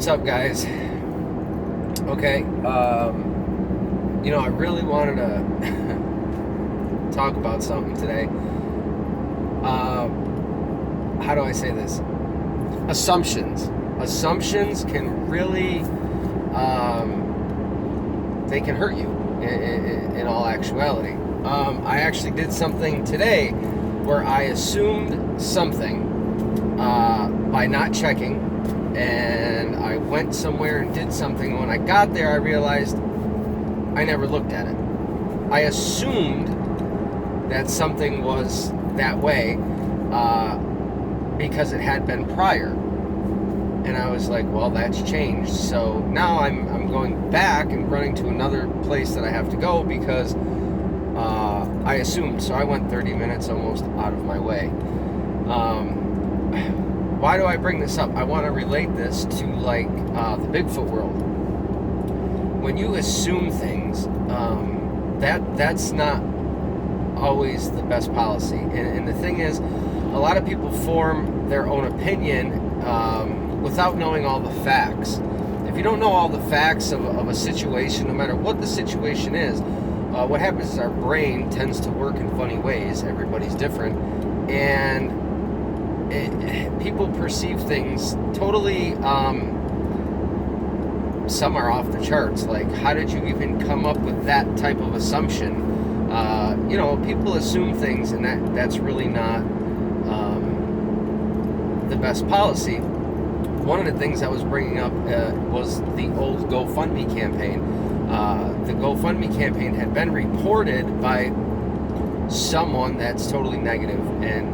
What's up, guys? Okay, I really wanted to talk about something today. How do I say this? Assumptions. Assumptions can really, they can hurt you in all actuality. I actually did something today where I assumed something by not checking, and I went somewhere and did something. When I got there, I realized I never looked at it. I assumed that something was that way because it had been prior. And I was like, well, that's changed. So now I'm going back and running to another place that I have to go because I assumed. So I went 30 minutes almost out of my way. Why do I bring this up? I want to relate this to like the Bigfoot world. When you assume things, that's not always the best policy. And the thing is, a lot of people form their own opinion without knowing all the facts. If you don't know all the facts of a situation, no matter what the situation is, what happens is our brain tends to work in funny ways. Everybody's different. And people perceive things totally, some are off the charts. Like, how did you even come up with that type of assumption? People assume things, and that's really not the best policy. One of the things I was bringing up was the old GoFundMe campaign. The GoFundMe campaign had been reported by someone that's totally negative and,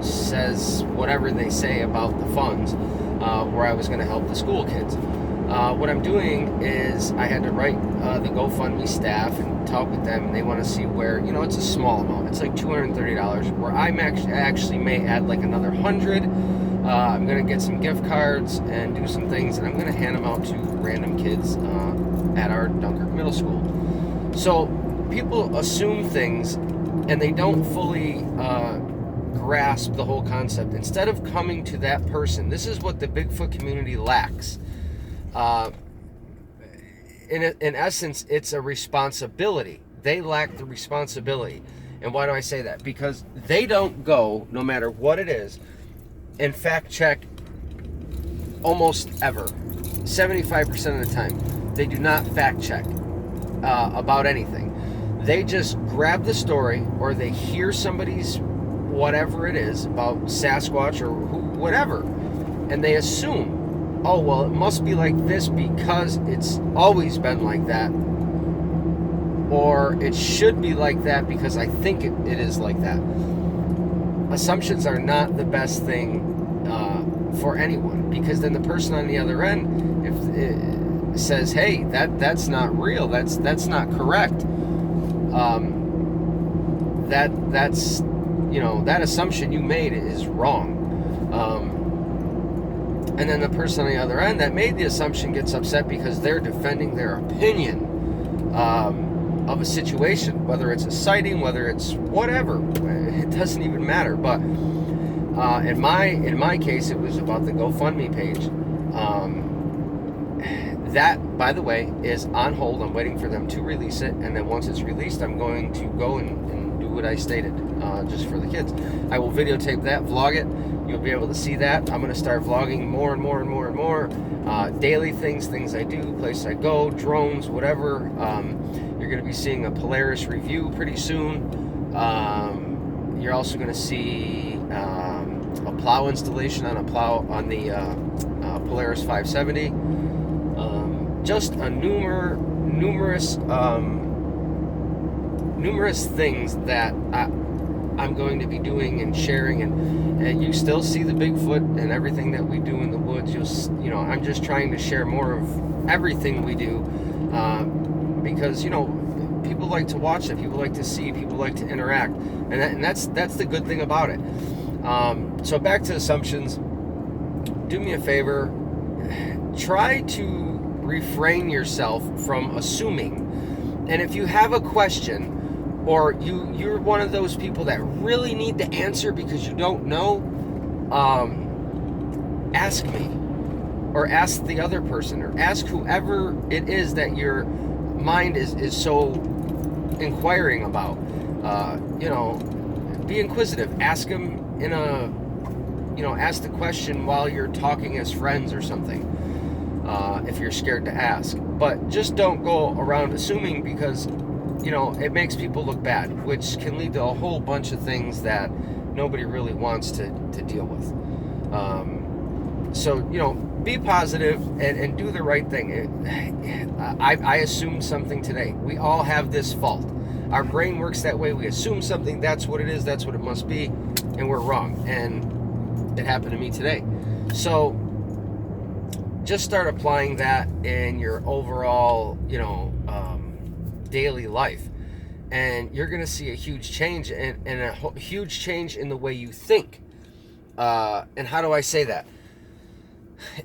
says whatever they say about the funds, where I was going to help the school kids. What I'm doing is I had to write the GoFundMe staff and talk with them, and they want to see where, it's a small amount. It's like $230, where I actually may add like another 100. I'm going to get some gift cards and do some things, and I'm going to hand them out to random kids at our Dunkirk Middle School. So people assume things, and they don't fully grasp the whole concept. Instead of coming to that person, this is what the Bigfoot community lacks. In essence, it's a responsibility. They lack the responsibility. And why do I say that? Because they don't go, no matter what it is, and fact check almost ever. 75% of the time, they do not fact check about anything. They just grab the story, or they hear somebody's whatever it is about Sasquatch or whatever, and they assume, oh, well, it must be like this because it's always been like that, or it should be like that because I think it is like that. Assumptions are not the best thing for anyone, because then the person on the other end, if it says, hey, that's not real, that's not correct, that's that assumption you made is wrong. And then the person on the other end that made the assumption gets upset because they're defending their opinion of a situation, whether it's a sighting, whether it's whatever. It doesn't even matter. But in my case, it was about the GoFundMe page. That, by the way, is on hold. I'm waiting for them to release it, and then once it's released, I'm going to go and do what I stated, just for the kids. I will videotape that, vlog it. You'll be able to see that. I'm going to start vlogging more and more and more and more. Daily things I do, places I go, drones, whatever. You're going to be seeing a Polaris review pretty soon. You're also going to see a plow installation on the Polaris 570. Just a numerous things that I'm going to be doing and sharing, and you still see the Bigfoot and everything that we do in the woods. I'm just trying to share more of everything we do, because people like to watch it, people like to see, people like to interact, and that's the good thing about it. So back to assumptions. Do me a favor, try to refrain yourself from assuming. And if you have a question, or you're one of those people that really need the answer because you don't know, ask me. or ask the other person, or ask whoever it is that your mind is so inquiring about. Be inquisitive. Ask them ask the question while you're talking as friends or something, if you're scared to ask. But just don't go around assuming, because it makes people look bad, which can lead to a whole bunch of things that nobody really wants to deal with. So be positive and do the right thing. I assumed something today. We all have this fault. Our brain works that way. We assume something, that's what it is, that's what it must be, and we're wrong. And it happened to me today. So just start applying that in your overall, daily life, and you're going to see a huge change, and a huge change in the way you think. And how do I say that?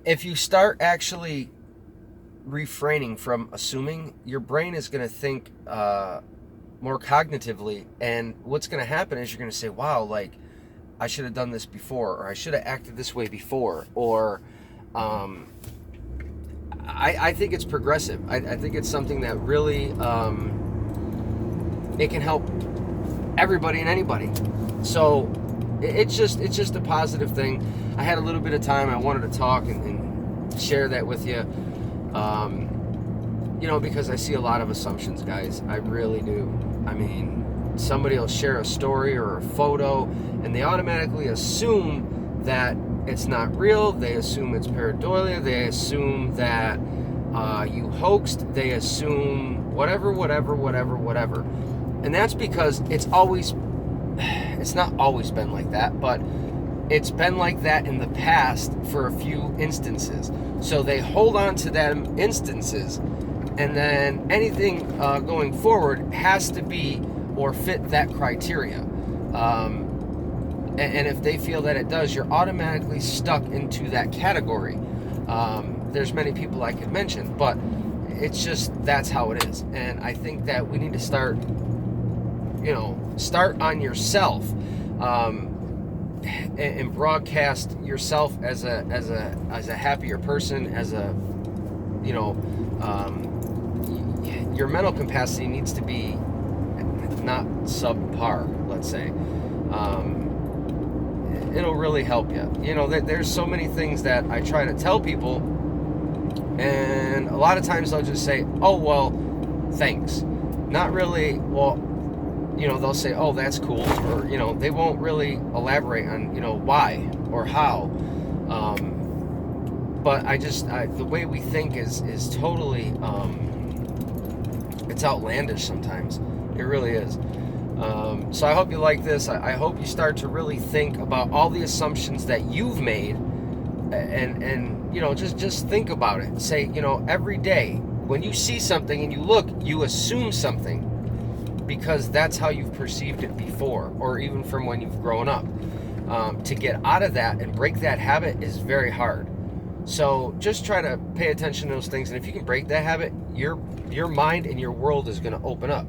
If you start actually refraining from assuming, your brain is going to think more cognitively, and what's going to happen is you're going to say, wow, like, I should have done this before, or I should have acted this way before, or I think it's progressive. I think it's something that really it can help everybody and anybody. So it's just a positive thing. I had a little bit of time. I wanted to talk and share that with you. Because I see a lot of assumptions, guys. I really do. I mean, somebody will share a story or a photo, and they automatically assume that it's not real. They assume it's pareidolia. They assume that you hoaxed. They assume whatever. And that's because it's not always been like that, but it's been like that in the past for a few instances. So they hold on to them instances, and then anything going forward has to be or fit that criteria. And if they feel that it does, you're automatically stuck into that category. There's many people I could mention, but it's just, that's how it is. And I think that we need to start on yourself, and broadcast yourself as a happier person, as your mental capacity needs to be not subpar, let's say. It'll really help you. There's so many things that I try to tell people, and a lot of times they'll just say, oh, well, thanks. Not really, well, they'll say, oh, that's cool, or, they won't really elaborate on, why or how. But the way we think is totally, it's outlandish sometimes. It really is. So I hope you like this. I hope you start to really think about all the assumptions that you've made, and just think about it. Say, every day when you see something and you look, you assume something, because that's how you've perceived it before, or even from when you've grown up. To get out of that and break that habit is very hard. So just try to pay attention to those things, and if you can break that habit, your mind and your world is going to open up,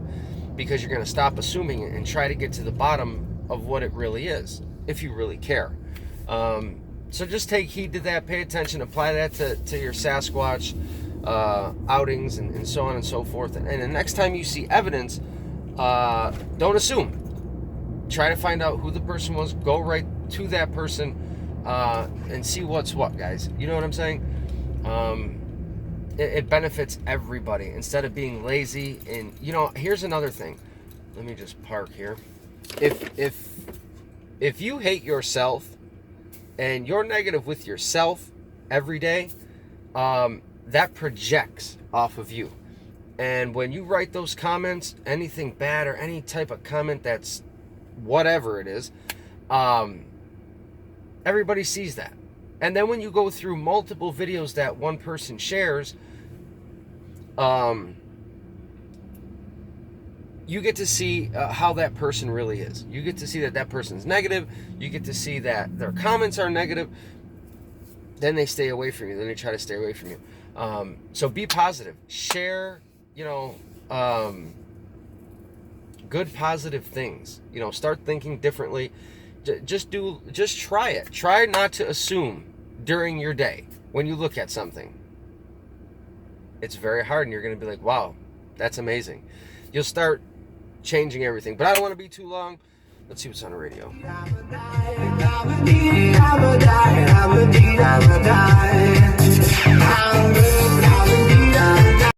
because you're going to stop assuming it and try to get to the bottom of what it really is, if you really care. So just take heed to that, pay attention, apply that to your Sasquatch outings, and so on and so forth. And the next time you see evidence, don't assume. Try to find out who the person was, go right to that person, and see what's what, guys. You know what I'm saying? It benefits everybody, instead of being lazy. And here's another thing. Let me just park here. If you hate yourself and you're negative with yourself every day, that projects off of you. And when you write those comments, anything bad or any type of comment that's whatever it is, everybody sees that. And then when you go through multiple videos that one person shares, you get to see how that person really is. You get to see that person's negative. You get to see that their comments are negative. Then they stay away from you. Then they try to stay away from you. So be positive. Share, good positive things. Start thinking differently. Just try it. Try not to assume during your day. when you look at something. It's very hard, and you're going to be like, wow, that's amazing. You'll start changing everything. But I don't want to be too long. Let's see what's on the radio.